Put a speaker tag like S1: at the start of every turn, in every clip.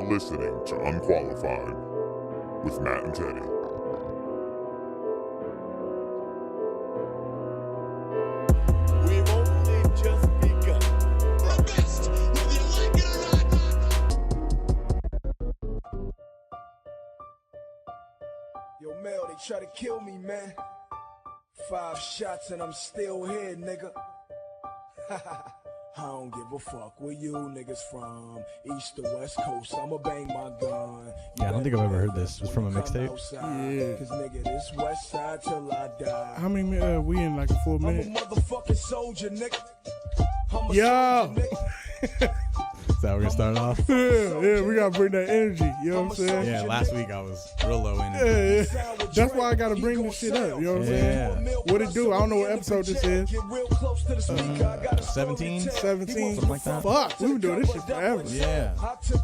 S1: now listening to Unqualified with Matt and Teddy.
S2: We've only just begun. The best, whether you like it or not.
S3: Yo, Mel, they try to kill me, man. 5 shots and I'm still here, nigga. I don't give a fuck where you niggas from, east or west coast, I'ma bang my gun.
S4: Yeah, I don't think I've ever heard this. It's from a mixtape.
S3: Yeah. Cause nigga, this west side till I die.
S5: How many minutes? We in like a full minute.
S3: I'm a motherfucking soldier, nigga. I'm a
S5: Yo!
S3: soldier, nigga.
S4: Is that how we're gonna start off?
S5: Yeah, we gotta bring that energy. You know what I'm saying?
S4: Yeah, last week I was real low in it.
S5: Yeah. That's why I gotta bring this shit up. You know what I'm saying? What it do? I don't know what episode this is.
S4: 17?
S5: 17.
S4: Something like that.
S5: Fuck, we been doing this shit forever.
S4: Yeah.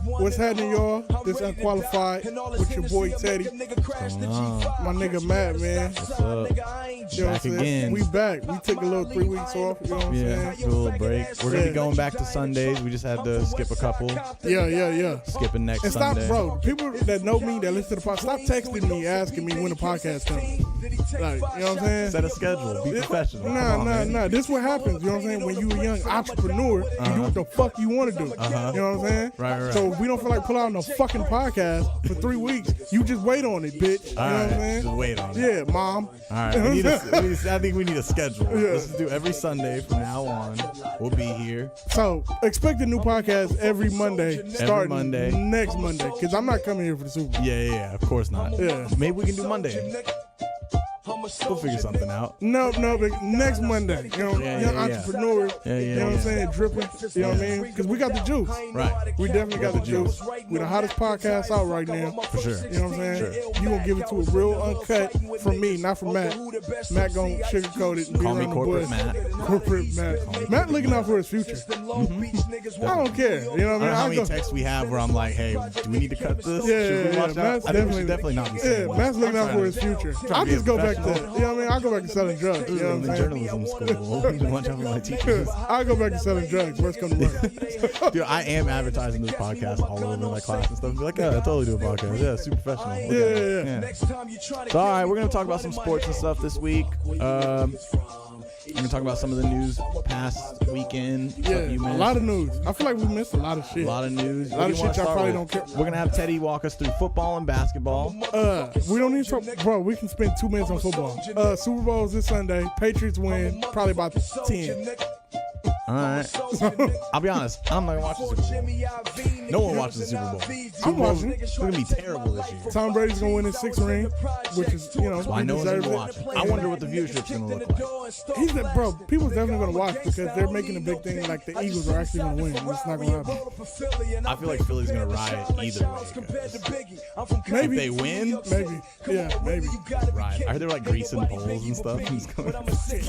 S5: What's happening, y'all? This Unqualified with your boy Teddy. My nigga Matt, man.
S4: What's up?
S5: You know what I'm
S4: Back
S5: saying?
S4: again.
S5: We back. We took a little 3 weeks off. You know what I'm
S4: Yeah,
S5: saying?
S4: a little break. We're gonna be going back to Sundays. We just had to skip a couple.
S5: Yeah.
S4: Skipping next
S5: And stop,
S4: Sunday.
S5: bro. People that know me, that listen to the podcast, stop texting me, asking me when the podcast comes. Like, you know what I'm saying?
S4: Set a schedule. Be professional. Come on, man.
S5: Nah. This what happens. You know what I'm saying? When you a young entrepreneur, you do what the fuck you want to do. You know what I'm saying?
S4: Right.
S5: So if we don't feel like pulling out no fucking podcast for 3 weeks, you just wait on it, bitch. You know what I'm saying?
S4: Just wait on it.
S5: Yeah, mom.
S4: All right. I think we need a schedule. Let's just do every Sunday from now on. We'll be here.
S5: So expect a new podcast every Monday, starting
S4: Monday.
S5: next Monday, because I'm not coming here for the Super Bowl.
S4: Yeah. Of course not.
S5: Yeah.
S4: Maybe we can do Monday. We'll figure something out.
S5: No, but next Monday, you know, young entrepreneurs, you know what I'm saying, dripping, you know what I mean? Because we got the juice.
S4: Right.
S5: We definitely got the juice. We're the hottest podcast out right now.
S4: For sure.
S5: You know what I'm saying?
S4: Sure.
S5: You gonna give it to a real uncut from me, not from Matt. Matt gonna sugarcoat it and be
S4: Call me
S5: around the
S4: corporate
S5: bush.
S4: Matt.
S5: Corporate Matt. Matt looking out for his future. I don't care. You know what I
S4: I
S5: mean?
S4: don't know how
S5: I
S4: many
S5: go,
S4: texts we have where I'm like, hey, do we need to cut this? Should we watch that?
S5: Matt's
S4: I think we should definitely not be saying
S5: Yeah, Matt's looking out for his future. I'll
S4: to be
S5: just go back to,
S4: professional.
S5: you know what I mean? I'll go back to selling drugs. You know what I'm
S4: in
S5: saying?
S4: journalism school. Watch out for my teachers.
S5: I'll go back to selling drugs. Worst come to worst.
S4: Dude, I am advertising this podcast all over my class and stuff. Be like, yeah, I totally do a podcast. Yeah, super professional. Okay.
S5: Yeah.
S4: So, all right, we're gonna talk about some sports and stuff this week. We're gonna talk about some of the news past weekend.
S5: Yeah,
S4: stuff you
S5: a
S4: missed.
S5: lot of news. I feel like we missed a lot of shit.
S4: A lot of news.
S5: A lot of shit y'all probably don't care.
S4: We're gonna have Teddy walk us through football and basketball.
S5: We don't need to talk, bro. We can spend 2 minutes on football. Super Bowl is this Sunday. Patriots win probably about 10.
S4: All right. I'll be honest. I'm not gonna watch the Super Bowl. No one watches the Super Bowl. Super Bowl's
S5: watching.
S4: It's gonna be terrible this year.
S5: Tom Brady's gonna win his 6th ring, which is, you know,
S4: Why
S5: he
S4: no one's
S5: deserves
S4: gonna
S5: it.
S4: watch it? I wonder what the viewership's gonna look like.
S5: He's the, bro, people's definitely gonna watch because they're making a big thing like the Eagles are actually gonna win. It's not gonna happen.
S4: I feel like Philly's gonna riot either way.
S5: Maybe
S4: If they win,
S5: maybe, yeah, maybe.
S4: riot. I heard they're like greasing poles and stuff. It's going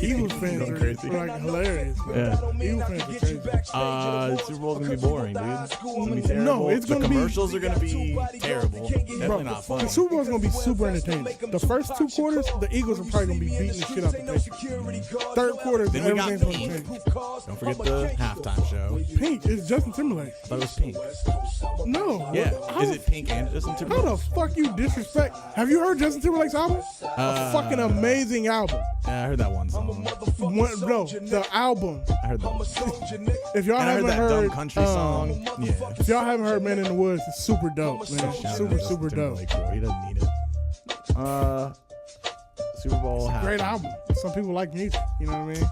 S5: Eagles fans
S4: going
S5: are
S4: crazy.
S5: like hilarious. Man.
S4: Yeah.
S5: Eagles fans are crazy.
S4: The Super Bowl's gonna be boring, dude. It's gonna be terrible.
S5: No, it's gonna
S4: the
S5: be-
S4: commercials are gonna be terrible. Definitely
S5: Bro,
S4: not fun.
S5: the Super Bowl's gonna be super entertaining. The first 2 quarters, the Eagles are probably gonna be beating the shit out the Patriots. Third quarter,
S4: Then we got
S5: everything's gonna
S4: Pink.
S5: change.
S4: Don't forget the halftime show.
S5: Pink is Justin Timberlake.
S4: I thought it was Pink.
S5: No.
S4: Yeah.
S5: How
S4: Is
S5: the
S4: it Pink and Justin
S5: How
S4: Timberlake?
S5: the fuck you disrespect? Have you heard Justin Timberlake's album? A fucking amazing album.
S4: Yeah, I heard that one song.
S5: No, the album.
S4: I heard that one.
S5: If y'all
S4: And I heard
S5: haven't
S4: that
S5: heard,
S4: dumb country song. Yeah.
S5: if y'all haven't heard "Man in the Woods," it's super dope, man.
S4: Shout out to
S5: Super
S4: Justin
S5: dope.
S4: Timberlake, bro. He doesn't need it. Super Bowl.
S5: Great
S4: halftime.
S5: album. Some people like music. You know what I mean?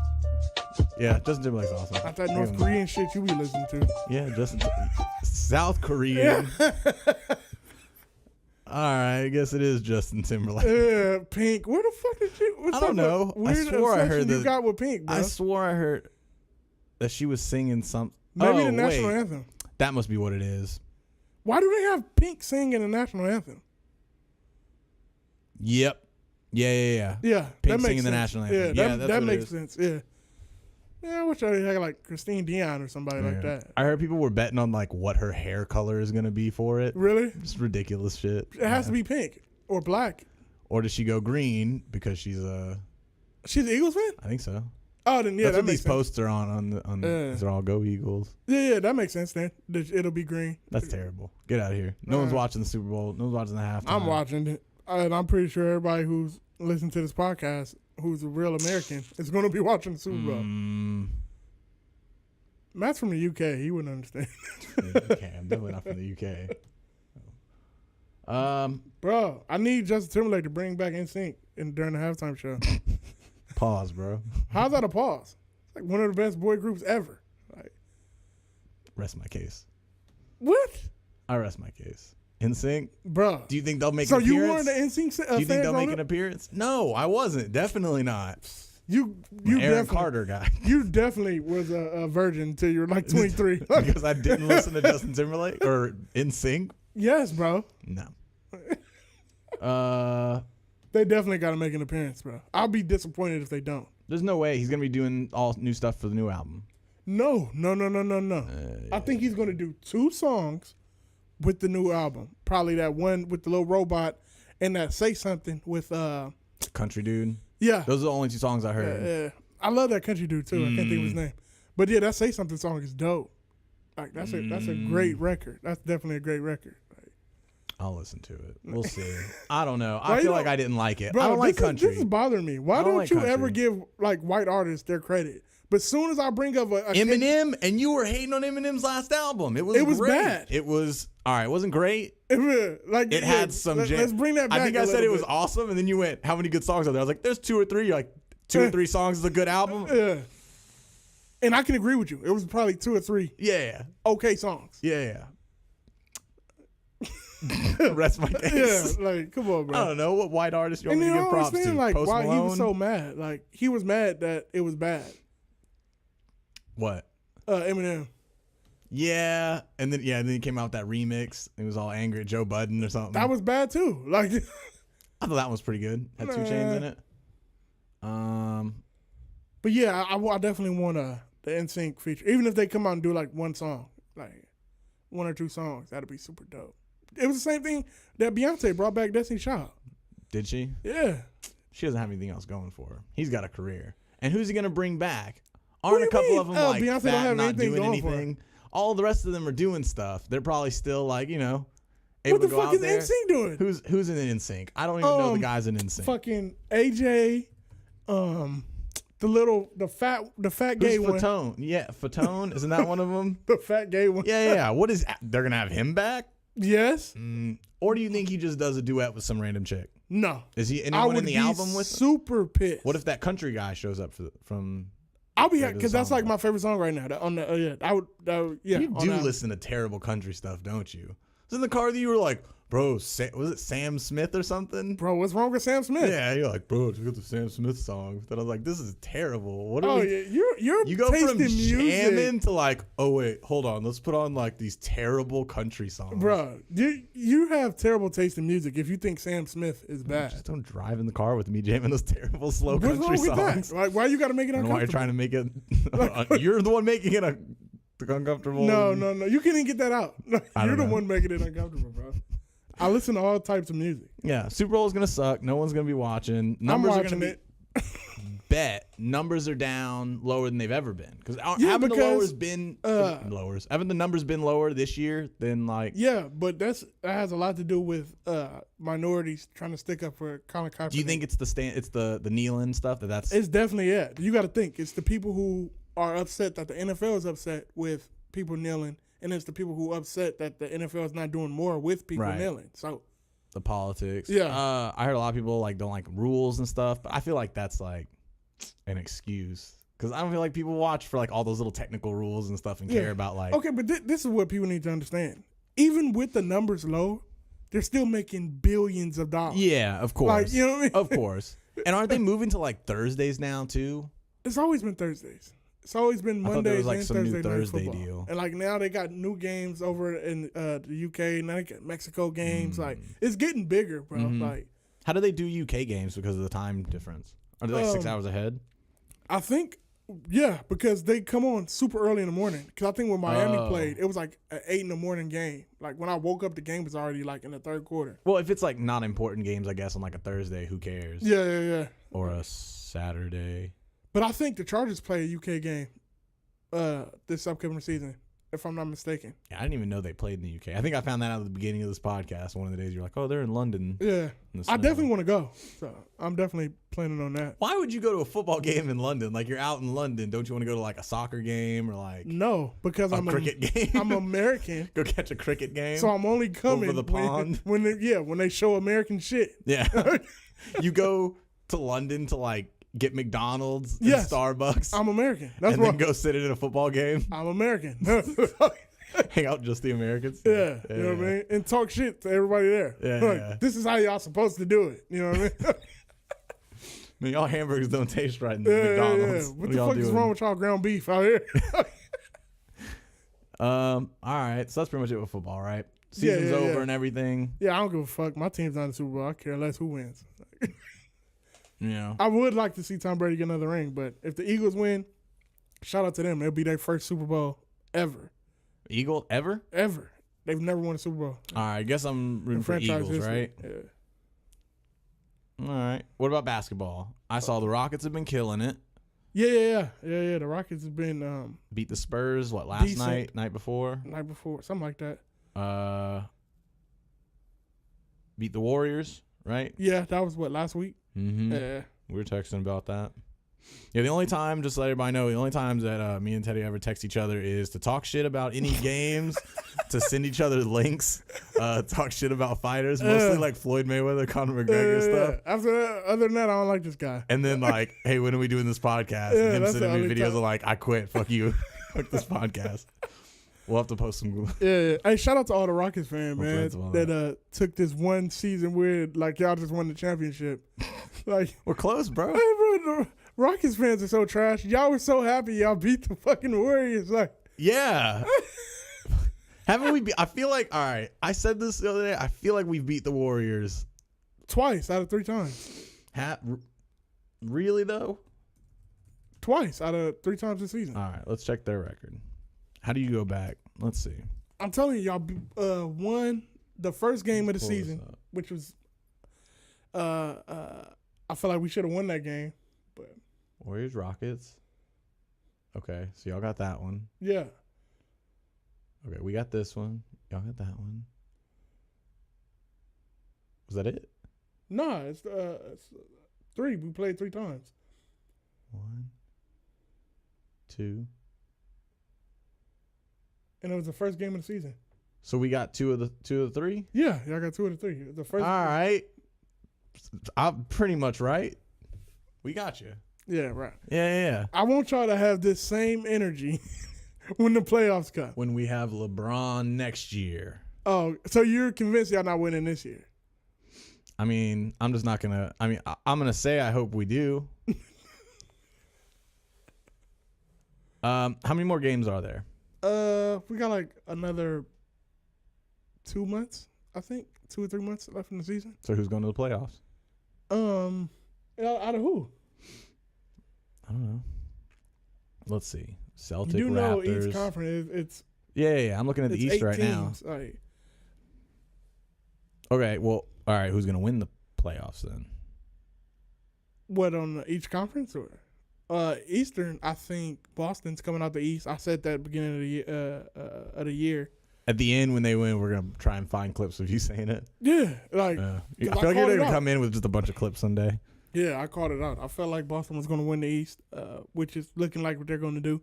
S4: Yeah, Justin Timberlake's awesome.
S5: Not that North Korean shit you be listening to.
S4: Yeah, Justin. South Korean. All right, I guess it is Justin Timberlake.
S5: Yeah, Pink. Where the fuck did you? What's
S4: I don't
S5: up
S4: know.
S5: with Weird
S4: I swore I
S5: obsession
S4: heard
S5: you
S4: that-
S5: got with Pink, bro.
S4: I swore I heard that she was singing something.
S5: Maybe
S4: oh,
S5: the national
S4: wait.
S5: anthem.
S4: That must be what it is.
S5: Why do they have Pink singing the national anthem?
S4: Yep. Yeah.
S5: Yeah,
S4: Pink
S5: that makes
S4: singing the
S5: sense.
S4: national anthem.
S5: Yeah,
S4: Yeah,
S5: that,
S4: that's
S5: that
S4: what it
S5: makes
S4: is.
S5: sense. Yeah. Yeah, I wish I had like Christine Dion or somebody like
S4: Yeah.
S5: that.
S4: I heard people were betting on like what her hair color is gonna be for it.
S5: Really?
S4: Just ridiculous shit.
S5: It has to be pink or black.
S4: Or does she go green because she's a?
S5: She's an Eagles fan?
S4: I think so.
S5: Oh, then yeah,
S4: That's
S5: that
S4: what
S5: makes
S4: these
S5: sense.
S4: posts are on. These are all Go Eagles.
S5: Yeah, that makes sense. Then it'll be green.
S4: That's terrible. Get out of here. No one's watching the Super Bowl. No one's watching the halftime.
S5: I'm watching it, and I'm pretty sure everybody who's listening to this podcast, who's a real American, is going to be watching the Super Bowl. Matt's from the UK. He wouldn't understand.
S4: Okay, I'm definitely not from the UK.
S5: Bro, I need Justin Timberlake to bring back NSYNC during the halftime show.
S4: Pause, bro.
S5: How's that a pause? It's like one of the best boy groups ever. Like,
S4: Rest my case.
S5: what?
S4: I rest my case. NSYNC?
S5: Bro.
S4: Do you think they'll make
S5: So
S4: an appearance?
S5: you weren't an NSYNC
S4: Do you think
S5: fan
S4: they'll make
S5: growing
S4: an
S5: up?
S4: appearance? No, I wasn't. Definitely not.
S5: You
S4: Aaron
S5: definitely,
S4: Carter guy.
S5: You definitely was a virgin until you were like 23.
S4: Because I didn't listen to Justin Timberlake or NSYNC?
S5: Yes, bro.
S4: No.
S5: They definitely got to make an appearance, bro. I'll be disappointed if they don't.
S4: There's no way he's going to be doing all new stuff for the new album.
S5: No. I think he's going to do 2 songs with the new album. Probably that one with the little robot and that Say Something with
S4: Country Dude.
S5: yeah.
S4: Those are the only 2 songs I heard.
S5: Yeah. I love that country dude too. I can't think of his name. But yeah, that Say Something song is dope. Like that's a great record. That's definitely a great record. Like,
S4: I'll listen to it. We'll see. I don't know.
S5: Why
S4: I
S5: you
S4: feel like
S5: don't-
S4: I didn't like it.
S5: bro,
S4: I don't like country.
S5: This is bothering me. Why
S4: I don't
S5: don't
S4: like
S5: you
S4: country.
S5: ever give like white artists their credit? But as soon as I bring up a
S4: Eminem, and you were hating on Eminem's last album. It was great.
S5: bad.
S4: It was all right. It wasn't great.
S5: like
S4: It had some.
S5: Let's bring that back.
S4: I think
S5: a
S4: I said
S5: little
S4: it was
S5: bit.
S4: awesome, and then you went, "How many good songs are there?" I was like, "There's 2 or 3." You're like, 2 or 3 songs is a good album.
S5: Yeah. And I can agree with you. It was probably 2 or 3
S4: Yeah,
S5: okay songs.
S4: yeah. Rest my
S5: Yeah,
S4: case.
S5: like come on, bro.
S4: I don't know what white artist you want
S5: And
S4: me
S5: then
S4: to
S5: I
S4: give
S5: don't
S4: props to.
S5: understand like
S4: Post
S5: why
S4: Malone?
S5: he was so mad. Like he was mad that it was bad.
S4: What?
S5: Eminem.
S4: Yeah, and then he came out with that remix. He was all angry at Joe Budden or something.
S5: That was bad too. Like
S4: I thought that one was pretty good. Had 2 Chainz in it.
S5: but yeah, I definitely want the NSYNC feature. Even if they come out and do like one song, like 1 or 2 songs, that'd be super dope. It was the same thing that Beyonce brought back Destiny's Child.
S4: Did she?
S5: Yeah.
S4: She doesn't have anything else going for her. He's got a career. And who's he going to bring back? Aren't
S5: do
S4: a
S5: you
S4: couple
S5: mean?
S4: of them
S5: Oh,
S4: like
S5: Beyonce
S4: fat
S5: don't have
S4: and not
S5: anything
S4: doing
S5: going for her.
S4: anything? All the rest of them are doing stuff. They're probably still like, able
S5: What the
S4: to go
S5: fuck
S4: out
S5: is
S4: there.
S5: NSYNC doing?
S4: Who's in NSYNC? I don't even know the guys in NSYNC.
S5: Fucking AJ, the fat gay
S4: Who's
S5: one.
S4: Fatone? Yeah, Fatone. Isn't that one of them?
S5: The fat gay one.
S4: Yeah. What is? They're gonna have him back?
S5: Yes.
S4: Or do you think he just does a duet with some random chick?
S5: No.
S4: Is he
S5: I
S4: anyone
S5: would
S4: in the
S5: be
S4: album with?
S5: super pissed.
S4: What if that country guy shows up from?
S5: I'll be
S4: Where does
S5: because
S4: the
S5: that's
S4: song
S5: like
S4: go?
S5: my favorite song right now. I would yeah.
S4: You
S5: on
S4: do
S5: that.
S4: listen to terrible country stuff, don't you? Was in the car that you were like, bro, was it Sam Smith or something?
S5: Bro, what's wrong with Sam Smith?
S4: Yeah, you're like, bro, check out the Sam Smith song. Then I was like, this is terrible. What are
S5: Oh
S4: we?
S5: yeah, you're
S4: You go
S5: tasting
S4: from
S5: music,
S4: jamming to like, oh wait, hold on, let's put on like these terrible country songs.
S5: bro. You have terrible taste in music if you think Sam Smith is bad.
S4: Just don't drive in the car with me jamming those terrible slow
S5: What's
S4: country
S5: wrong with
S4: songs.
S5: that? Like, why you got to make it
S4: I don't know why you're
S5: uncomfortable?
S4: trying to make it. You're the one making it uncomfortable.
S5: No. You can't even get that out.
S4: I
S5: You're
S4: don't
S5: the
S4: know.
S5: one making it uncomfortable, bro. I listen to all types of music.
S4: Yeah, Super Bowl is gonna suck. No one's gonna be watching. Numbers
S5: I'm
S4: are
S5: watching
S4: gonna
S5: it.
S4: be bet numbers are down lower than they've ever been because
S5: Yeah,
S4: haven't the
S5: because,
S4: lowers been lowers? Haven't the numbers been lower this year than like?
S5: Yeah, but that has a lot to do with minorities trying to stick up for Colin Kaepernick.
S4: Do you think it's the kneeling stuff that's?
S5: It's definitely it. You got to think it's the people who are upset that the NFL is upset with people kneeling, and it's the people who are upset that the NFL is not doing more with people
S4: Right.
S5: kneeling. So
S4: the politics.
S5: Yeah.
S4: I heard a lot of people like don't like rules and stuff, but I feel like that's like an excuse because I don't feel like people watch for like all those little technical rules and stuff and care about like.
S5: okay, but this is what people need to understand. Even with the numbers low, they're still making billions of dollars.
S4: Yeah, of course.
S5: Like, you know what I mean?
S4: Of course. And aren't they moving to like Thursdays now too?
S5: It's always been Thursdays. It's always been
S4: I thought there
S5: Mondays
S4: was, like,
S5: and
S4: some new
S5: Thursday night
S4: Thursday
S5: football.
S4: deal.
S5: And like now they got new games over in the UK. Now they got Mexico games. Like it's getting bigger, bro. Like
S4: How do they do UK games because of the time difference? Are they like 6 hours ahead?
S5: I think, yeah, because they come on super early in the morning. Because I think when Miami
S4: Oh.
S5: played, it was like an 8 in the morning game. Like when I woke up, the game was already like in the third quarter.
S4: Well, if it's like not important games, I guess on like a Thursday, who cares?
S5: Yeah.
S4: Or a Saturday.
S5: But I think the Chargers play a UK game this upcoming season, if I'm not mistaken.
S4: Yeah, I didn't even know they played in the UK. I think I found that out at the beginning of this podcast. One of the days you're like, oh, they're in London.
S5: Yeah.
S4: in the
S5: I
S4: snow.
S5: definitely want to go. So I'm definitely planning on that.
S4: Why would you go to a football game in London? Like, you're out in London. Don't you want to go to, like, a soccer game or, like,
S5: No, because
S4: a cricket game?
S5: I'm American.
S4: Go catch a cricket game?
S5: So I'm only coming
S4: Over the pond?
S5: when they show American shit.
S4: Yeah. You go to London to, like, get McDonald's and
S5: Yes.
S4: Starbucks
S5: I'm American. That's
S4: and
S5: what
S4: then go sit in a football game?
S5: I'm American.
S4: Hang out with just the Americans?
S5: Yeah, you know what I mean? And talk shit to everybody there.
S4: Yeah,
S5: Like,
S4: yeah.
S5: this is how y'all supposed to do it. You know what I mean?
S4: I mean, y'all hamburgers don't taste right in the
S5: Yeah,
S4: McDonald's.
S5: yeah.
S4: What
S5: What
S4: are
S5: the
S4: y'all
S5: fuck is
S4: doing?
S5: wrong with y'all ground beef out here?
S4: All right. So that's pretty much it with football, right? Season's
S5: yeah,
S4: over
S5: yeah.
S4: and everything.
S5: Yeah, I don't give a fuck. My team's not in the Super Bowl. I care less who wins.
S4: Yeah.
S5: I would like to see Tom Brady get another ring, but if the Eagles win, shout out to them. It'll be their first Super Bowl ever.
S4: Eagle ever?
S5: Ever. They've never won a Super Bowl.
S4: All right. I guess I'm rooting
S5: in
S4: for
S5: franchise
S4: Eagles,
S5: history.
S4: right?
S5: Yeah.
S4: All right. What about basketball? I saw the Rockets have been killing it.
S5: Yeah. The Rockets have been
S4: Beat the Spurs, what, last
S5: Decent.
S4: night before?
S5: night before, something like that.
S4: Beat the Warriors, right?
S5: Yeah, that was what, last week?
S4: Mm-hmm.
S5: Yeah.
S4: We were texting about that. Yeah, the only time, just to let everybody know, the only times that me and Teddy ever text each other is to talk shit about any games, to send each other links, talk shit about fighters, mostly like Floyd Mayweather, Conor McGregor stuff.
S5: After that, other than that, I don't like this guy.
S4: And then like, hey, when are we doing this podcast?
S5: Yeah,
S4: and him
S5: that's
S4: sending
S5: the
S4: me
S5: only
S4: videos
S5: time.
S4: of like, I quit, fuck you, fuck this podcast. We'll have to post some.
S5: Yeah. Hey, shout out to all the Rockets fans, man,
S4: friends of all
S5: that took this one season where like y'all just won the championship. Like,
S4: We're close, bro.
S5: hey, bro, the Rockets fans are so trash. Y'all were so happy y'all beat the fucking Warriors. Like,
S4: Yeah. Haven't we? I feel like, all right. I said this the other day. I feel like we've beat the Warriors.
S5: twice out of 3 times.
S4: Really though?
S5: Twice out of 3 times this season.
S4: All right, let's check their record. How do you go back? Let's see.
S5: I'm telling you, y'all won the first game of the
S4: Pull this
S5: season,
S4: up.
S5: which was I feel like we should have won that game, but
S4: Warriors, Rockets. Okay, so y'all got that one.
S5: yeah.
S4: Okay, we got this one. Y'all got that one. Was that it?
S5: No, it's 3. We played 3 times.
S4: 1, 2.
S5: And it was the first game of the season.
S4: So we got 2 of the 3.
S5: Yeah, y'all got 2 of the 3. The first.
S4: All right. I'm pretty much right. We got you.
S5: Yeah, right.
S4: Yeah.
S5: I want y'all to have this same energy when the playoffs come.
S4: When we have LeBron next year.
S5: Oh, so you're convinced y'all not winning this year?
S4: I mean, I'm just not gonna. I mean, I'm gonna say I hope we do. How many more games are there?
S5: We got like another 2 months, I think. 2 or 3 months left in the season.
S4: So who's going to the playoffs?
S5: Out of who?
S4: I don't know. Let's see. Celtic,
S5: You do know
S4: Raptors.
S5: each conference it's
S4: Yeah. I'm looking at the
S5: it's
S4: East
S5: 8
S4: right now.
S5: teams. Like,
S4: Okay. Well, all right. Who's gonna win the playoffs then?
S5: what on each conference or? Eastern, I think Boston's coming out the East. I said that at the beginning of the year.
S4: At the end, when they win, we're gonna try and find clips of you saying it.
S5: Yeah, like
S4: I
S5: 'cause
S4: feel
S5: I
S4: like
S5: called
S4: you're
S5: it
S4: gonna
S5: out.
S4: come in with just a bunch of clips someday.
S5: Yeah, I called it out. I felt like Boston was going to win the East, which is looking like what they're going to do,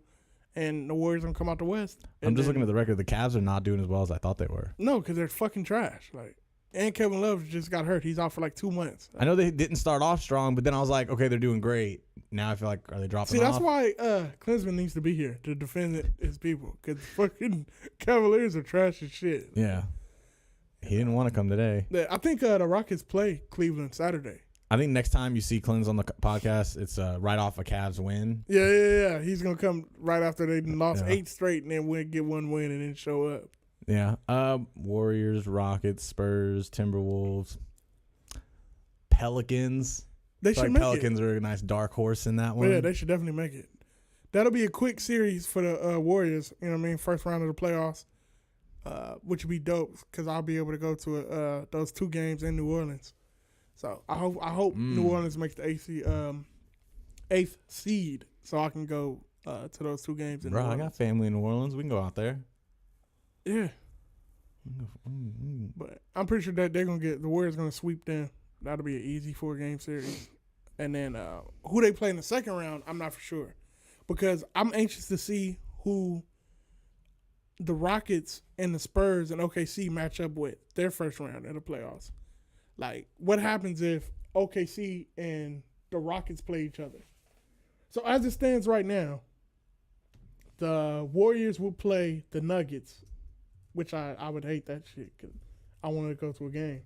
S5: and the Warriors going to come out the West.
S4: I'm
S5: And
S4: just
S5: then-
S4: looking at the record. The Cavs are not doing as well as I thought they were.
S5: No, because they're fucking trash. Like, and Kevin Love just got hurt. He's out for like 2 months.
S4: I know they didn't start off strong, but then I was like, okay, they're doing great. Now I feel like, are they dropping
S5: See, that's
S4: off?
S5: why Klinsman needs to be here to defend his people, because fucking Cavaliers are trash as shit.
S4: Yeah. He didn't want to come today.
S5: I think the Rockets play Cleveland Saturday.
S4: I think next time you see Clins on the podcast, it's right off a Cavs win.
S5: Yeah. He's gonna come right after they lost
S4: Yeah.
S5: 8 straight and then get 1 win and then show up.
S4: Yeah. Warriors, Rockets, Spurs, Timberwolves, Pelicans.
S5: They
S4: I feel
S5: should
S4: like
S5: make
S4: Pelicans are a nice dark horse in that
S5: it.
S4: one.
S5: Yeah, they should definitely make it. That'll be a quick series for the Warriors. You know what I mean? First round of the playoffs, which would be dope because I'll be able to go to those 2 games in New Orleans. So I hope New Orleans makes the 8th seed, so I can go to those 2 games. In
S4: Bro,
S5: New
S4: I
S5: Orleans.
S4: got family in New Orleans. We can go out there.
S5: Yeah. But I'm pretty sure that they're gonna get the Warriors gonna sweep them. That'll be an easy 4-game series. And then who they play in the second round, I'm not for sure, because I'm anxious to see who the Rockets and the Spurs and OKC match up with their first round in the playoffs. Like, what happens if OKC and the Rockets play each other? So as it stands right now, the Warriors will play the Nuggets, which I would hate that shit because I want to go to a game.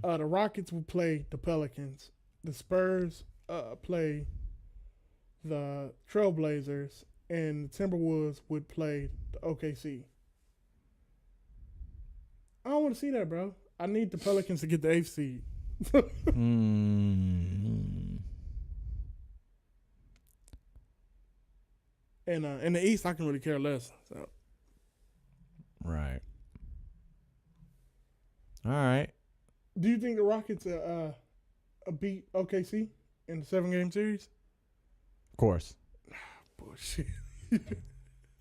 S5: The Rockets will play the Pelicans. The Spurs play the Trailblazers, and the Timberwolves would play the OKC. I don't want to see that, bro. I need the Pelicans to get the 8th seed. And in the East, I can really care less. So
S4: Right. All right.
S5: do you think the Rockets beat OKC in the 7-game series?
S4: Of course.
S5: Bullshit.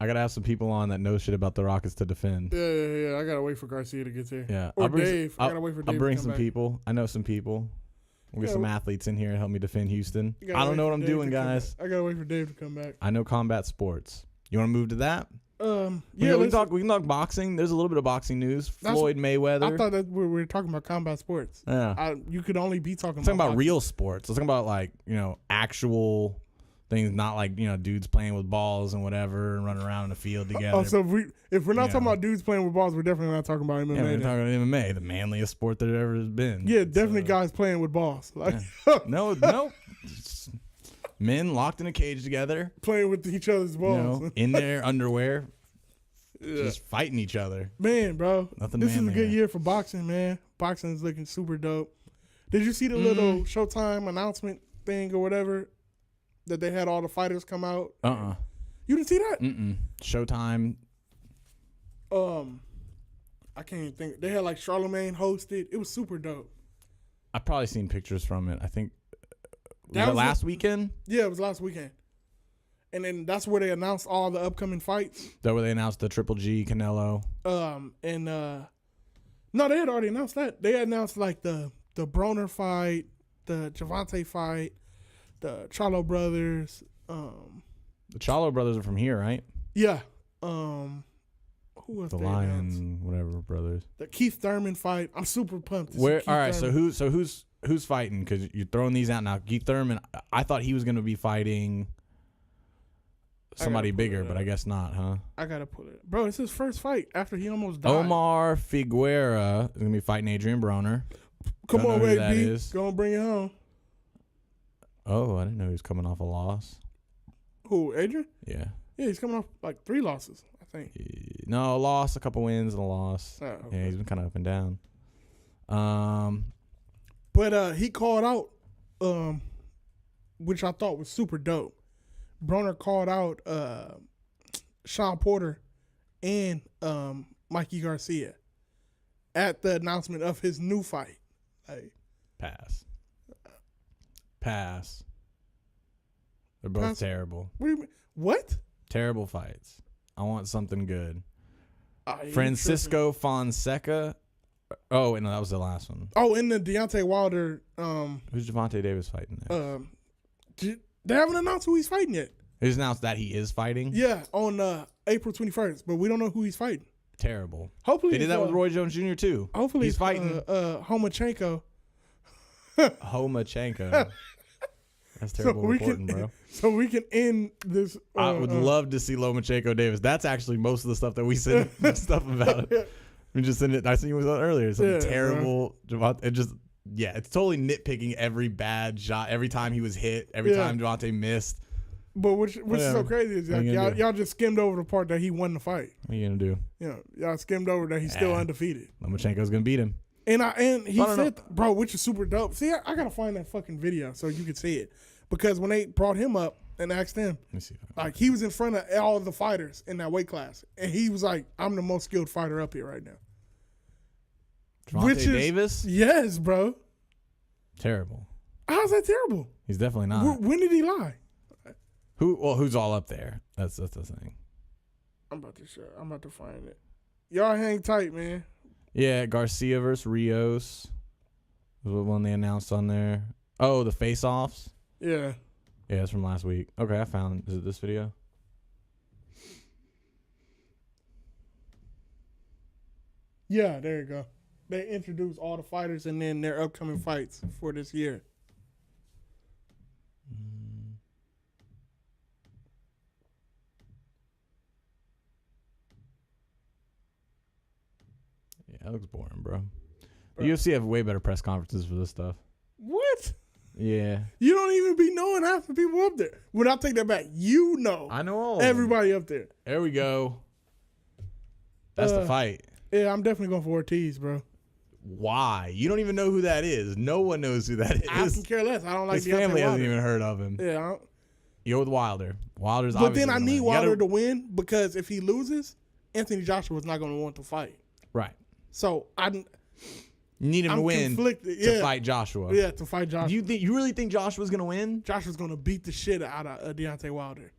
S4: I gotta have some people on that know shit about the Rockets to defend.
S5: Yeah. I gotta wait for Garcia to get there.
S4: Yeah.
S5: Or
S4: I'll bring
S5: Dave. I gotta wait for Dave.
S4: I'll bring
S5: to come
S4: some
S5: back.
S4: people. I know some people. We'll get
S5: Yeah,
S4: some athletes in here and help me defend Houston.
S5: I gotta
S4: I don't
S5: wait
S4: know
S5: for
S4: what I'm
S5: Dave
S4: doing,
S5: to come
S4: guys.
S5: back. I gotta wait for Dave to come back.
S4: I know combat sports. You want to move to that?
S5: Yeah,
S4: we can talk boxing. There's a little bit of boxing news. Floyd Mayweather.
S5: I thought that we were talking about combat sports.
S4: Yeah.
S5: You could only be talking
S4: I'm talking about
S5: boxing.
S4: real sports. Let's talk about actual things, not like dudes playing with balls and whatever and running around in the field together.
S5: Oh, so if we're not
S4: Yeah.
S5: talking about dudes playing with balls, we're definitely not talking about MMA.
S4: Yeah, we're
S5: then.
S4: talking about MMA, the manliest sport there ever has been.
S5: Yeah, definitely guys playing with balls. Like
S4: No. It's men locked in a cage together,
S5: playing with each other's balls.
S4: in their underwear, just fighting each other.
S5: Man, bro.
S4: Nothing
S5: this is a
S4: manly
S5: good
S4: there.
S5: year for boxing, man. Boxing is looking super dope. Did you see the little Showtime announcement thing or whatever that they had all the fighters come out? You didn't see that?
S4: Showtime.
S5: I can't even think. They had like Charlemagne hosted. It was super dope.
S4: I've probably seen pictures from it. I think
S5: That
S4: was it
S5: was
S4: last weekend?
S5: Yeah, it was last weekend. And then that's where they announced all the upcoming fights.
S4: That where they announced the Triple G Canelo.
S5: No, they had already announced that. They announced like the Broner fight, the Javante fight, the Charlo brothers.
S4: The Charlo brothers are from here, right?
S5: Yeah. Who else?
S4: The
S5: they announced?
S4: Lion, whatever brothers.
S5: The Keith Thurman fight. I'm super pumped. To see
S4: Where?
S5: Keith
S4: All right.
S5: Thurman.
S4: So who's fighting? Because you're throwing these out now. Keith Thurman. I thought he was going to be fighting somebody
S5: pull
S4: bigger,
S5: it
S4: but
S5: up.
S4: I guess not, huh?
S5: I gotta pull it. Bro, it's his first fight after he almost died.
S4: Omar Figueroa is going to be fighting Adrian Broner.
S5: Come
S4: Don't
S5: on,
S4: know who that
S5: baby.
S4: is.
S5: Go and bring it home.
S4: Oh, I didn't know he was coming off a loss.
S5: Who, Adrian?
S4: Yeah.
S5: Yeah, he's coming off like 3 losses, I think.
S4: No, a loss, a couple wins, and a loss.
S5: Oh,
S4: Yeah,
S5: okay.
S4: he's been kind of up and down.
S5: But he called out, which I thought was super dope. Broner called out Sean Porter and Mikey Garcia at the announcement of his new fight. Like,
S4: Pass. They're both
S5: Pass?
S4: terrible.
S5: what do you mean? What?
S4: Terrible fights. I want something good.
S5: You
S4: Francisco Fonseca. Oh, wait, no, that was the last one.
S5: tripping. Oh, in the Deontay Wilder.
S4: Who's Javante Davis fighting next?
S5: They haven't announced who he's fighting yet.
S4: He's announced that he is fighting.
S5: Yeah, on April 21st, but we don't know who he's fighting.
S4: Terrible.
S5: Hopefully,
S4: They did
S5: it's,
S4: that with Roy Jones Jr. too.
S5: Hopefully,
S4: he's
S5: it's,
S4: fighting
S5: Homachenko.
S4: Homachenko. That's terrible reporting, bro.
S5: So we can end this.
S4: I would love to see Lomachenko Davis. That's actually most of the stuff that we send stuff about. We just send it. I seen it earlier. Some
S5: Yeah,
S4: terrible. It just it's totally nitpicking every bad shot. Every time he was hit. Every time Javante missed.
S5: But which is so
S4: Whatever.
S5: crazy is
S4: What
S5: like,
S4: you gonna do?
S5: y'all just skimmed over the part that he won the fight.
S4: What are you gonna do?
S5: You know, y'all skimmed over that he's still undefeated.
S4: Lomachenko's gonna beat him.
S5: And he
S4: I don't
S5: said, bro, which is super dope. See, I gotta find that fucking video so you can see it, because when they brought him up and asked him,
S4: Let me see.
S5: like, he was in front of all of the fighters in that weight class, and he was like, "I'm the most skilled fighter up here right now."
S4: Javante Davis.
S5: Yes, bro.
S4: Terrible.
S5: How's that terrible?
S4: He's definitely not.
S5: When did he lie?
S4: Who's all up there? That's the thing.
S5: I'm about to find it. Y'all hang tight, man.
S4: Yeah, Garcia versus Rios was the one they announced on there. Oh, the face-offs?
S5: Yeah.
S4: Yeah, it's from last week. Okay, I found it. Is it this video?
S5: Yeah, there you go. They introduced all the fighters and then their upcoming fights for this year.
S4: Yeah, that looks boring, bro. The UFC have way better press conferences for this stuff.
S5: What?
S4: Yeah.
S5: You don't even be knowing half the people up there. When I take that back, you know.
S4: I know all of them.
S5: Everybody up there.
S4: There we go. That's the fight.
S5: Yeah, I'm definitely going for Ortiz, bro.
S4: Why? You don't even know who that is. No one knows who that is.
S5: I can care less. I don't like
S4: His
S5: Deontay
S4: family hasn't
S5: Wilder.
S4: even heard of him.
S5: Yeah, I don't.
S4: You're with Wilder. Wilder's
S5: But
S4: obviously
S5: then I
S4: gonna
S5: need
S4: win. You
S5: Wilder
S4: gotta-
S5: to win because if he loses, Anthony Joshua's not going to want to fight.
S4: Right.
S5: So
S4: You need him
S5: I'm
S4: to win
S5: conflicted.
S4: to
S5: Yeah.
S4: fight Joshua.
S5: Yeah, to fight Joshua.
S4: You really think Joshua's gonna win?
S5: Joshua's going to beat the shit out of Deontay Wilder.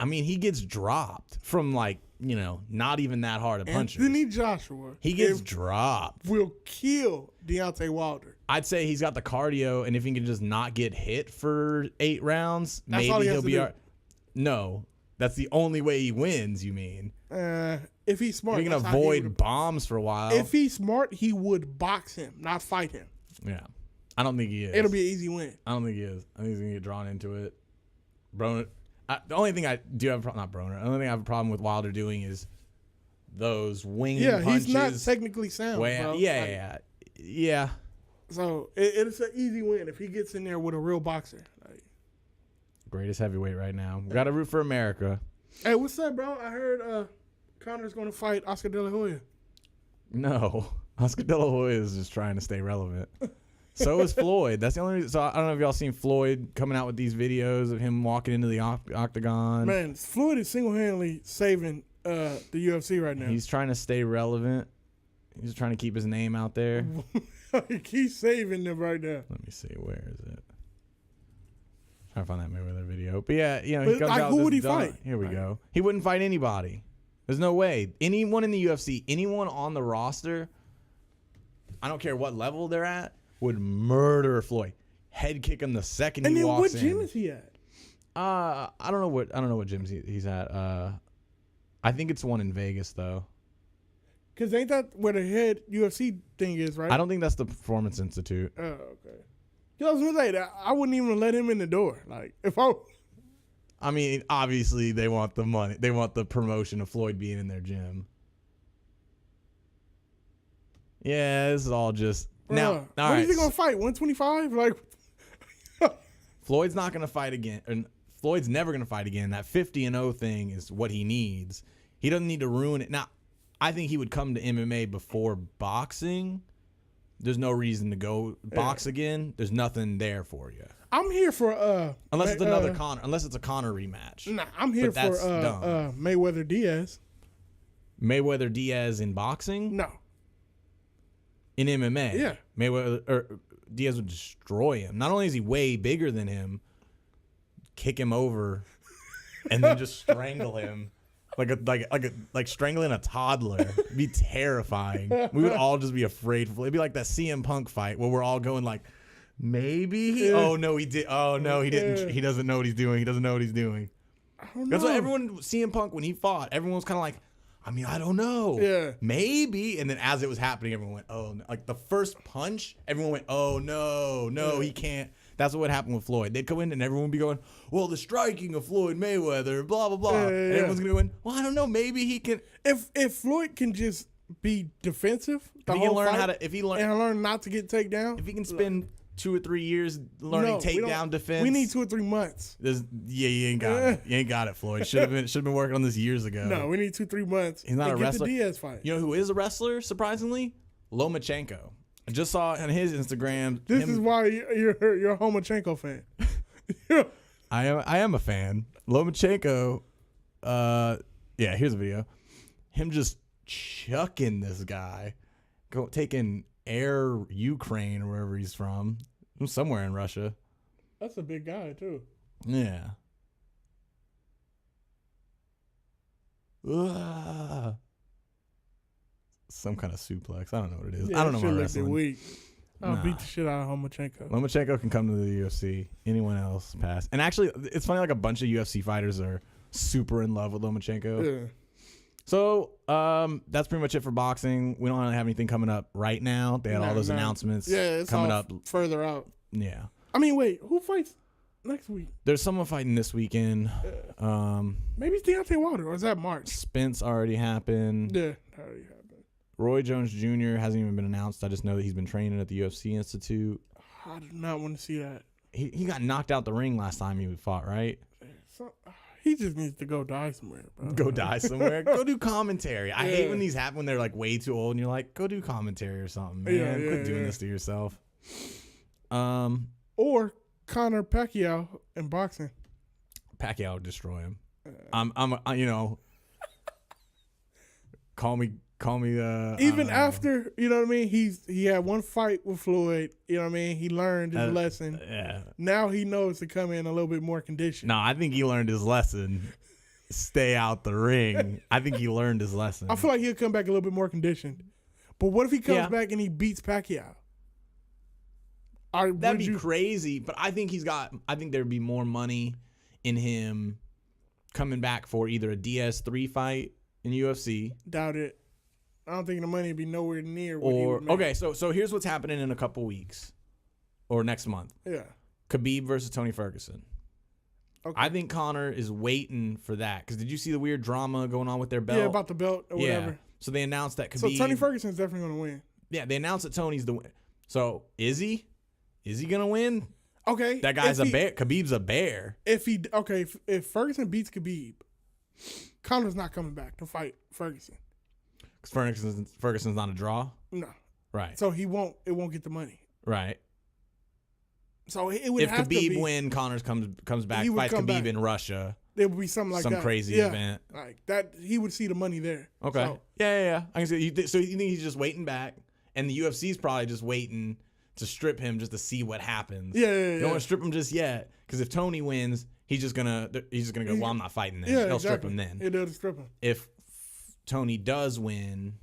S4: I mean, he gets dropped from not even that hard of punches.
S5: Anthony Joshua
S4: He gets dropped.
S5: will kill Deontay Wilder.
S4: I'd say he's got the cardio, and if he can just not get hit for 8 rounds,
S5: That's
S4: maybe
S5: all he has
S4: he'll
S5: to
S4: be.
S5: do.
S4: No, that's the only way he wins. You mean
S5: If he's smart,
S4: if he can
S5: that's how he
S4: avoid
S5: would-
S4: bombs for a while?
S5: If he's smart, he would box him, not fight him.
S4: Yeah, I don't think he is.
S5: It'll be an easy win.
S4: I don't think he is. I think he's gonna get drawn into it. Broner. The only thing I do have not Broner. The only thing I have a problem with Wilder doing is those winging punches.
S5: He's not technically sound. Bro.
S4: Yeah.
S5: So it's an easy win if he gets in there with a real boxer. Like,
S4: Greatest heavyweight right now. We got to root for America.
S5: hey, what's up, bro? I heard Connor's going to fight Oscar De La Hoya.
S4: No, Oscar De La Hoya is just trying to stay relevant. So is Floyd. That's the only reason. So I don't know if y'all seen Floyd coming out with these videos of him walking into the octagon.
S5: Man, Floyd is single-handedly saving the UFC right now.
S4: He's trying to stay relevant. He's trying to keep his name out there.
S5: He's saving them right now.
S4: Let me see. Where is it? Trying to find that Mayweather video. But yeah, he
S5: But,
S4: comes
S5: like,
S4: out
S5: who
S4: with
S5: would
S4: this
S5: he
S4: done-
S5: fight?
S4: Here we go. He wouldn't fight anybody. There's no way. Anyone in the UFC, anyone on the roster, I don't care what level they're at, would murder Floyd. Head kick him the second
S5: And
S4: he
S5: then
S4: walks
S5: what
S4: in.
S5: gym is he at?
S4: I don't know what gym he's at. I think it's one in Vegas though.
S5: Because ain't that where the head UFC thing is, right?
S4: I don't think that's the Performance Institute.
S5: Oh, okay. I was gonna say that I wouldn't even let him in the door. Like if
S4: I mean, obviously they want the money. They want the promotion of Floyd being in their gym. Yeah, this is all just now. All
S5: when
S4: right,
S5: is he gonna fight? 125? Like
S4: Floyd's not going to fight again. And Floyd's never going to fight again. That 50-0 thing is what he needs. He doesn't need to ruin it. Now, I think he would come to MMA before boxing. There's no reason to go box again. There's nothing there for you.
S5: I'm here for
S4: Unless it's another Conor. Unless it's a Conor rematch.
S5: Nah, I'm here
S4: But that's
S5: for
S4: dumb.
S5: Mayweather Diaz.
S4: Mayweather Diaz in boxing?
S5: No.
S4: In MMA?
S5: Yeah.
S4: Mayweather or Diaz would destroy him. Not only is he way bigger than him, kick him over, and then just strangle him. Like strangling a toddler. It'd be terrifying. We would all just be afraid. It'd be like that CM Punk fight where we're all going like, maybe he. Oh no, he did. Oh no, he didn't.
S5: Yeah.
S4: He doesn't know what he's doing. He doesn't know what he's doing.
S5: I don't
S4: That's
S5: know.
S4: what everyone CM Punk when he fought. Everyone was kind of like, I mean, I don't know.
S5: Yeah.
S4: Maybe. And then as it was happening, everyone went, oh no. Like the first punch, everyone went, oh no, he can't. That's what would happen with Floyd. They'd come in and everyone would be going, well, the striking of Floyd Mayweather, blah, blah, blah.
S5: Yeah,
S4: And
S5: yeah.
S4: everyone's going to go in, well, I don't know, maybe he can.
S5: If Floyd can just be defensive, the
S4: If he can
S5: whole
S4: learn
S5: fight,
S4: how to, if he
S5: and learn not to get taken down.
S4: if he can spend 2 or 3 years learning
S5: No, we don't-
S4: takedown defense.
S5: We need 2 or 3 months.
S4: You ain't got it. You ain't got it, Floyd. Should have been working on this years ago.
S5: No, we need 2 3 months.
S4: He's not
S5: to
S4: a
S5: get
S4: wrestler.
S5: the Diaz fight.
S4: You know who is a wrestler, surprisingly? Lomachenko. I just saw on his Instagram.
S5: This
S4: him-
S5: is why you're a Homachenko fan.
S4: I am a fan. Lomachenko, yeah, here's a video. Him just chucking this guy. Taking Air Ukraine or wherever he's from. It was somewhere in Russia.
S5: That's a big guy too.
S4: Yeah. Ugh. Some kind of suplex. I don't know what it is.
S5: Yeah,
S4: I don't know
S5: shit
S4: my
S5: looked
S4: wrestling.
S5: weak. I'll
S4: Nah.
S5: beat the shit out of Lomachenko.
S4: Lomachenko can come to the UFC. Anyone else pass. And actually, it's funny. Like a bunch of UFC fighters are super in love with Lomachenko.
S5: Yeah.
S4: So that's pretty much it for boxing. We don't really have anything coming up right now. They had all those announcements.
S5: Yeah, it's
S4: coming
S5: all
S4: up.
S5: further out.
S4: Yeah.
S5: I mean, wait, who fights next week?
S4: There's someone fighting this weekend.
S5: Maybe it's Deontay Wilder, or is that March?
S4: Spence already happened.
S5: Yeah, that already happened.
S4: Roy Jones Jr. hasn't even been announced. I just know that he's been training at the UFC Institute.
S5: I do not want to see that.
S4: He got knocked out the ring last time he fought, right?
S5: So, he just needs to go die somewhere, bro.
S4: Go die somewhere. Go do commentary. I hate when these happen when they're like way too old and you're like, go do commentary or something, man. Quit doing this to yourself.
S5: Or Conor Pacquiao in boxing.
S4: Pacquiao would destroy him. Call me.
S5: Even after, you know what I mean? He had one fight with Floyd. You know what I mean? He learned his lesson.
S4: Yeah.
S5: Now he knows to come in a little bit more conditioned.
S4: No, I think he learned his lesson. Stay out the ring. I think he learned his lesson.
S5: I feel like he'll come back a little bit more conditioned. But what if he comes back and he beats Pacquiao?
S4: That'd be crazy. But I think I think there'd be more money in him coming back for either a DS3 fight in UFC.
S5: Doubt it. I don't think the money would be nowhere near what he would make.
S4: Okay, so here's what's happening in a couple weeks or next month.
S5: Yeah.
S4: Khabib versus Tony Ferguson.
S5: Okay.
S4: I think Conor is waiting for that because did you see the weird drama going on with their belt?
S5: Yeah, about the belt or whatever.
S4: So they announced that Khabib.
S5: So Tony Ferguson's definitely going to win.
S4: Yeah, they announced that Tony's the win. So is he? Is he gonna win?
S5: Okay.
S4: That guy's a bear. Khabib's a bear.
S5: If Ferguson beats Khabib, Conor's not coming back to fight Ferguson.
S4: Because Ferguson's not a draw.
S5: No.
S4: Right.
S5: So it won't get the money.
S4: Right.
S5: So it would
S4: if
S5: have to be.
S4: Khabib win, Connor comes back,
S5: He would
S4: fights
S5: come
S4: Khabib
S5: back.
S4: in Russia.
S5: There would be something like that.
S4: Some crazy event.
S5: Like that, he would see the money there.
S4: Okay.
S5: So,
S4: Yeah. I can see. So you think he's just waiting back, and the UFC's probably just waiting to strip him just to see what happens.
S5: Yeah.
S4: You don't want to strip him just yet, because if Tony wins, he's just gonna go. Well, I'm not fighting then.
S5: Yeah,
S4: They'll
S5: exactly.
S4: strip him then.
S5: They'll strip him.
S4: If Tony does win,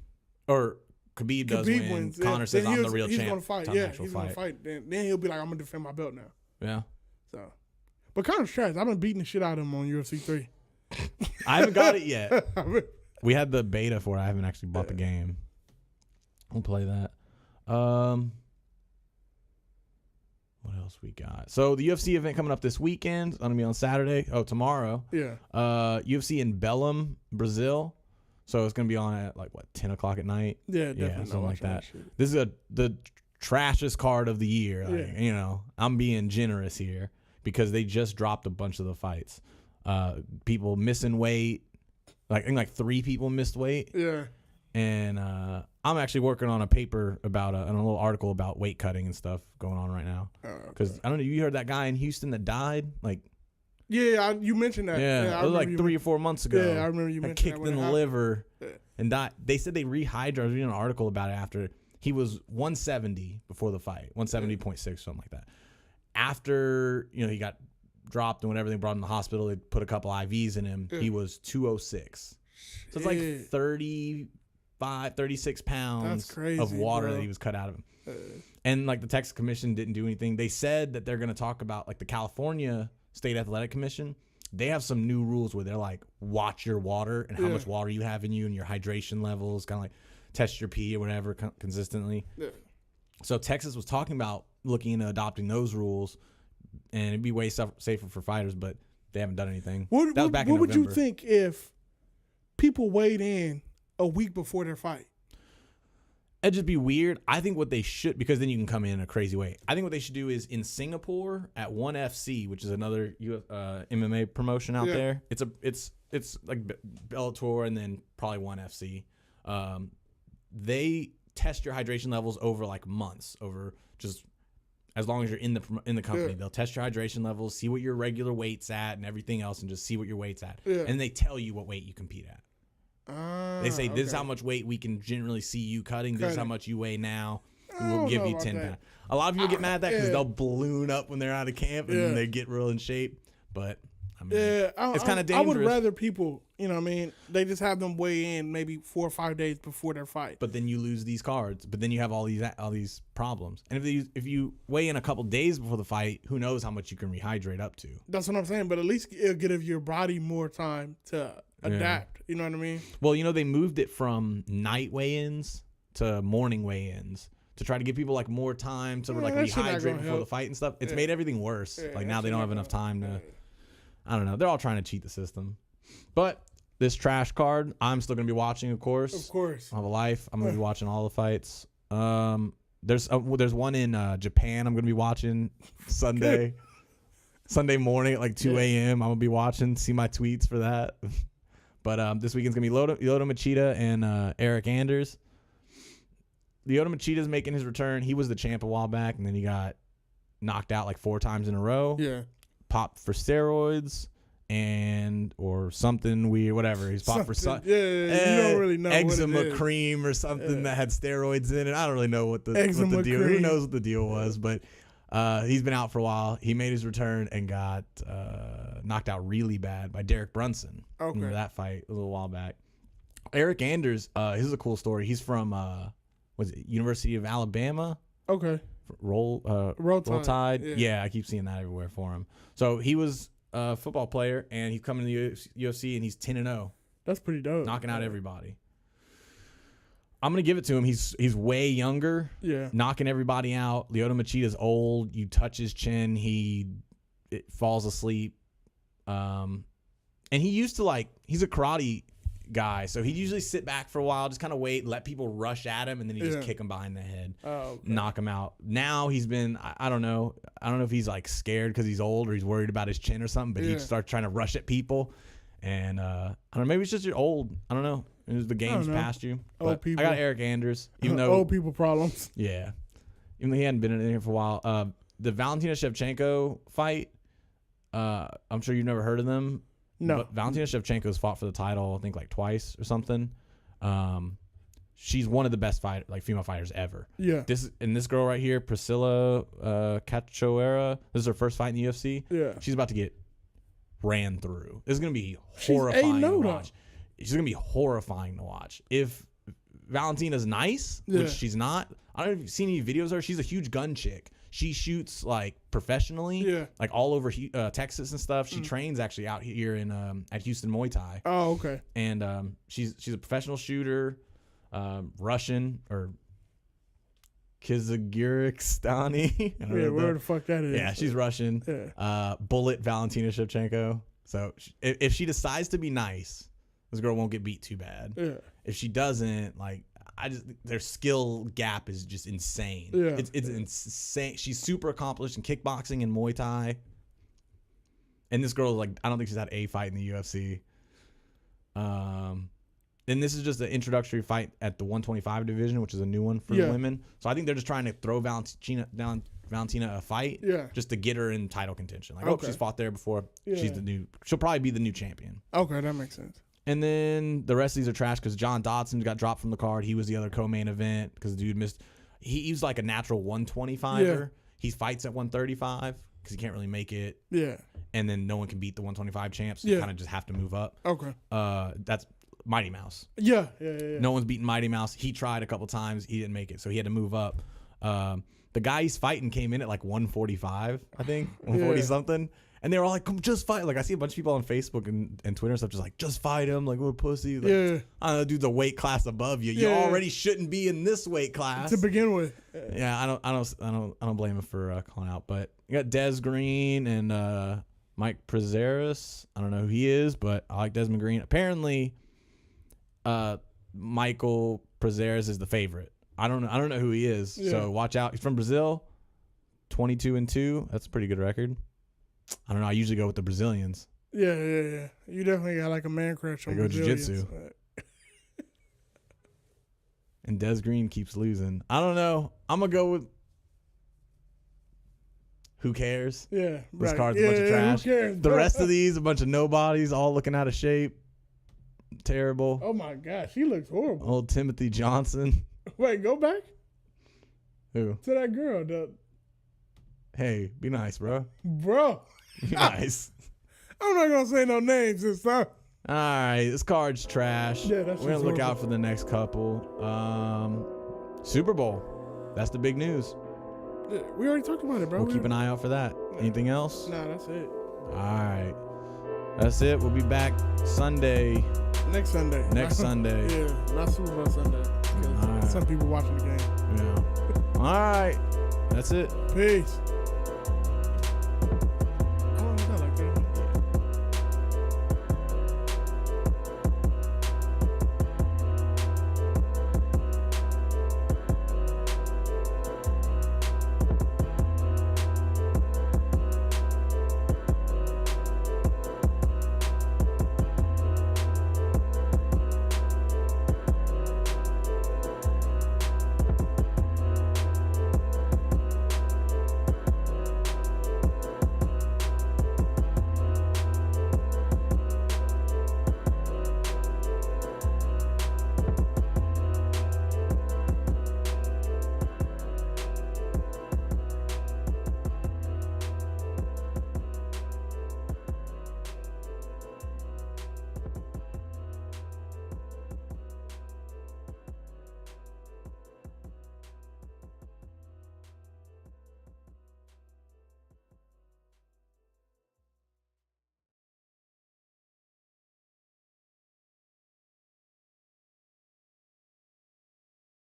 S4: or Khabib does win,
S5: wins,
S4: Connor says I'm the real
S5: he's
S4: champ.
S5: Gonna fight.
S4: Time
S5: Yeah,
S4: actual
S5: he's gonna fight. Then he'll be like, I'm gonna defend my belt now.
S4: Yeah.
S5: So, but Connor's trash. I've been beating the shit out of him on UFC 3.
S4: I haven't got it yet. We had the beta for it. I haven't actually bought the game. We'll play that. What else we got? So the UFC event coming up this weekend. It's gonna be on Saturday. Oh, tomorrow.
S5: Yeah.
S4: UFC in Belem, Brazil. So it's gonna be on at 10 o'clock at night.
S5: Yeah, definitely.
S4: Yeah, something like that.
S5: Shit.
S4: This is the trashest card of the year. Like, I'm being generous here because they just dropped a bunch of the fights. People missing weight. I think 3 people missed weight.
S5: Yeah.
S4: And I'm actually working on a paper about a little article about weight cutting and stuff going on right now. Because I don't know, you heard that guy in Houston that died?
S5: You mentioned that.
S4: Yeah, it was 3 or 4 months ago.
S5: Yeah, I remember you mentioned
S4: kicked
S5: that when
S4: in
S5: it
S4: the
S5: happened.
S4: liver and died. They said they rehydrated. I was reading an article about it after. He was 170 before the fight, 170.6, something like that. After he got dropped and whatever, they brought him to the hospital. They put a couple IVs in him. He was 206. So it's like 36 pounds
S5: crazy,
S4: of water
S5: bro.
S4: that he was cut out of him. And the Texas Commission didn't do anything. They said that they're going to talk about the California State Athletic Commission. They have some new rules where they're like, watch your water and how much water you have in you and your hydration levels, kind of test your pee or whatever consistently.
S5: Yeah.
S4: So Texas was talking about looking into adopting those rules, and it'd be way safer for fighters, but they haven't done anything. That was back in
S5: What would
S4: November.
S5: you think if people weighed in a week before their fight?
S4: It'd just be weird. I think what they should, because then you can come in a crazy way. I think what they should do is in Singapore at ONE FC, which is another MMA promotion out there. It's like Bellator and then probably ONE FC. They test your hydration levels over months, over just as long as you're in the company. They'll test your hydration levels, see what your regular weight's at and everything else, and just see what your weight's at. And they tell you what weight you compete at. They say this is how much weight we can generally see you cutting. This is how much you weigh now.
S5: don't
S4: we'll give
S5: know
S4: you
S5: about
S4: 10
S5: that.
S4: pounds. A lot of people get mad at that because
S5: Yeah.
S4: they'll balloon up when they're out of camp and
S5: Yeah.
S4: then they get real in shape. But I mean,
S5: Yeah,
S4: it's kind of
S5: I would
S4: dangerous.
S5: rather people, you know what I mean, they just have them weigh in maybe 4 or 5 days before their fight.
S4: But then you lose these cards. But then you have all these problems. And if you weigh in a couple days before the fight, who knows how much you can rehydrate up to?
S5: That's what I'm saying. But at least it'll give your body more time to adapt. You know what I mean?
S4: Well, they moved it from night weigh-ins to morning weigh-ins to try to give people like more time to like
S5: that shit not
S4: rehydrate
S5: gonna
S4: before
S5: help.
S4: the fight and stuff. It's made everything worse.
S5: Yeah,
S4: Like
S5: that
S4: now they
S5: shit
S4: don't
S5: not
S4: have enough
S5: gonna-
S4: time to. I don't know. They're all trying to cheat the system. But this trash card, I'm still gonna be watching, of course.
S5: Of course.
S4: I have a life. I'm gonna be watching all the fights. There's one in Japan. I'm gonna be watching Sunday. Sunday morning at like 2 a.m. I'm gonna be watching. See my tweets for that. But this weekend's gonna be Lyoto Machida and Eric Anders. Lyoto Machida's making his return. He was the champ a while back, and then he got knocked out like 4 times in a row.
S5: Yeah.
S4: Popped for steroids or something weird, whatever. He's popped for something.
S5: Yeah, you don't really know
S4: eczema
S5: what it is.
S4: cream or something that had steroids in it. I don't really know what the
S5: Eczema
S4: deal. Who
S5: cream.
S4: knows what the deal was? But he's been out for a while. He made his return and got knocked out really bad by Derek Brunson.
S5: Okay.
S4: Remember that fight a little while back? Eric Anders. This is a cool story. He's from was it University of Alabama?
S5: Okay.
S4: Roll Tide. Yeah, I keep seeing that everywhere for him. So he was a football player, and he's coming to the UFC, and he's 10-0,
S5: That's pretty dope.
S4: knocking out everybody. I'm gonna give it to him. He's way younger,
S5: Yeah.
S4: knocking everybody out. Lyoto Machida's old. You touch his chin, it falls asleep. And he used to he's a karate guy, so he'd usually sit back for a while, just kind of wait, let people rush at him, and then he just kick him behind the head, knock him out. Now he's been, I don't know if he's like scared because he's old or he's worried about his chin or something, but he starts trying to rush at people, and I don't know, maybe it's just you're old. I don't know. The game's past you.
S5: Old
S4: But
S5: people.
S4: I got Eric Anders, even though
S5: old people problems.
S4: yeah, even though he hadn't been in here for a while. The Valentina Shevchenko fight, I'm sure you've never heard of them.
S5: No.
S4: But Valentina Shevchenko's fought for the title, I think, like twice or something. She's one of the best female fighters ever.
S5: Yeah.
S4: This girl right here, Priscilla Cachoeira, this is her first fight in the UFC.
S5: Yeah.
S4: She's about to get ran through. This is gonna be horrifying to watch. She's gonna be horrifying to watch. If Valentina's nice, which she's not. I don't know if you've seen any videos of her. She's a huge gun chick. She shoots like professionally, like all over Texas and stuff. She trains actually out here in at Houston Muay Thai.
S5: Oh, okay.
S4: And she's a professional shooter, Russian or Kyrgyzstani. I don't know
S5: where the fuck that is.
S4: Yeah, she's Russian.
S5: Yeah.
S4: Bullet Valentina Shevchenko. So if she decides to be nice, this girl won't get beat too bad.
S5: Yeah.
S4: If she doesn't, their skill gap is just insane.
S5: Yeah.
S4: It's insane. She's super accomplished in kickboxing and Muay Thai. And this girl, I don't think she's had a fight in the UFC. And this is just an introductory fight at the 125 division, which is a new one for the women. So I think they're just trying to throw Valentina a fight, just to get her in title contention. She's fought there before. Yeah. She'll probably be the new champion.
S5: Okay, that makes sense.
S4: And then the rest of these are trash because John Dodson got dropped from the card. He was the other co-main event because the dude missed. He was like a natural 125er. Yeah. He fights at 135 because he can't really make it.
S5: Yeah.
S4: And then no one can beat the 125 champs. So you kind of just have to move up.
S5: Okay.
S4: That's Mighty Mouse.
S5: Yeah.
S4: No one's beaten Mighty Mouse. He tried a couple times. He didn't make it. So he had to move up. The guy he's fighting came in at 145, I think. 140 something. And they were all like, come just fight. I see a bunch of people on Facebook and Twitter and stuff just fight him. What a pussy.
S5: Yeah.
S4: I don't know, dude's a weight class above you. You already shouldn't be in this weight class.
S5: To begin with.
S4: Yeah, I don't blame him for calling out. But you got Des Green and Mike Prazeres. I don't know who he is, but I like Desmond Green. Apparently, Michael Prazeres is the favorite. I don't know who he is. Yeah. So watch out. He's from Brazil. 22-2. That's a pretty good record. I don't know. I usually go with the Brazilians.
S5: Yeah. You definitely got a man crush on
S4: I go
S5: Brazilians.
S4: jiu-jitsu. And Des Green keeps losing. I don't know. I'm going to go with who cares?
S5: Yeah.
S4: This card's a bunch of trash.
S5: Who cares?
S4: The rest of these, a bunch of nobodies, all looking out of shape. Terrible.
S5: Oh, my gosh. He looks horrible.
S4: Old Timothy Johnson.
S5: Wait, go back?
S4: Who?
S5: To that girl,
S4: Hey, be nice, bro.
S5: bro.
S4: Be nice.
S5: I'm not gonna say no names this time.
S4: All right, this card's trash.
S5: Yeah, that's
S4: We're gonna
S5: just
S4: look
S5: horrible.
S4: out for the next couple. Super Bowl. That's the big news.
S5: Yeah, we already talked about it, bro.
S4: We'll keep an eye out for that. Anything else?
S5: Nah, that's it.
S4: All right. That's it. We'll be back Sunday.
S5: Next Sunday.
S4: Next Sunday.
S5: Yeah, not Super Bowl Sunday. 'Cause
S4: All right.
S5: some people watching the game.
S4: Yeah. All right. That's it.
S5: Peace.